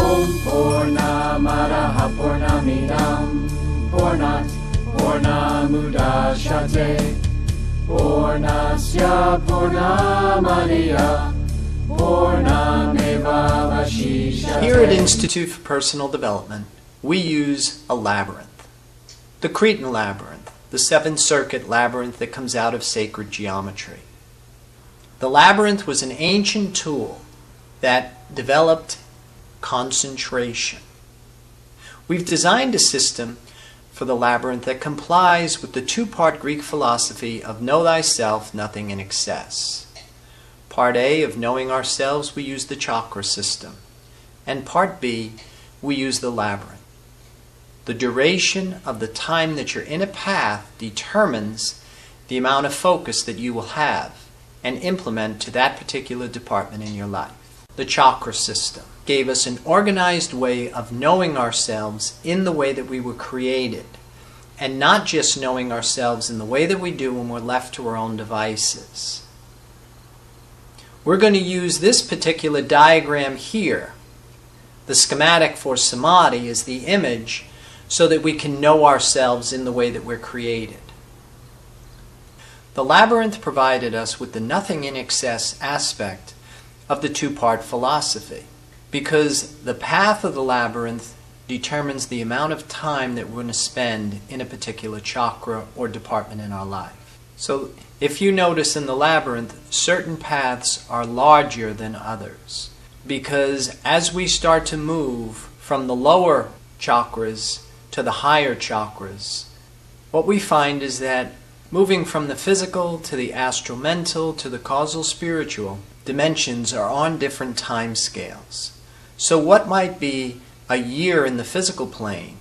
Om Purnamadaha Purnamidam Purnat Purnamudachyate Purnasya Purnamadiya Purnamevavashishyate. Here at Institute for Personal Development, we use a labyrinth. The Cretin Labyrinth, the seventh circuit labyrinth that comes out of sacred geometry. The labyrinth was an ancient tool that developed concentration. We've designed a system for the labyrinth that complies with the two-part Greek philosophy of know thyself, nothing in excess. Part A of knowing ourselves, we use the chakra system. And Part B, we use the labyrinth. The duration of the time that you're in a path determines the amount of focus that you will have and implement to that particular department in your life. The chakra system gave us an organized way of knowing ourselves in the way that we were created, and not just knowing ourselves in the way that we do when we're left to our own devices. We're going to use this particular diagram here, the schematic for samadhi, as the image so that we can know ourselves in the way that we're created. The labyrinth provided us with the nothing in excess aspect of the two-part philosophy, because the path of the labyrinth determines the amount of time that we're going to spend in a particular chakra or department in our life. So if you notice in the labyrinth, certain paths are larger than others, because as we start to move from the lower chakras to the higher chakras, what we find is that moving from the physical to the astral mental to the causal spiritual dimensions are on different time scales. So what might be a year in the physical plane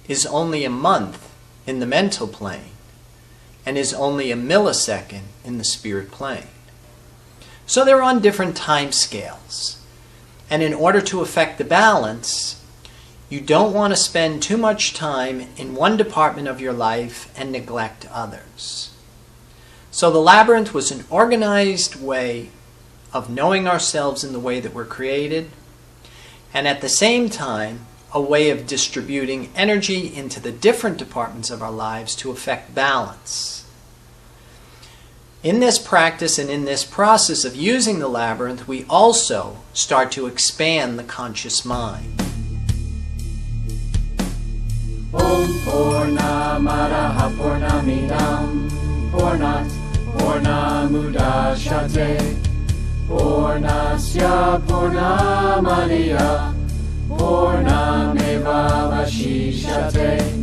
is only a month in the mental plane, and is only a millisecond in the spirit plane. So they're on different time scales. And in order to affect the balance, you don't want to spend too much time in one department of your life and neglect others. So the labyrinth was an organized way of knowing ourselves in the way that we're created, and at the same time, a way of distributing energy into the different departments of our lives to affect balance. In this practice and in this process of using the labyrinth, we also start to expand the conscious mind. Om Purnamadaha Purnamidam Purnat Purnamudachyate Purnasya Purnamadiya Purnamevavashishyate.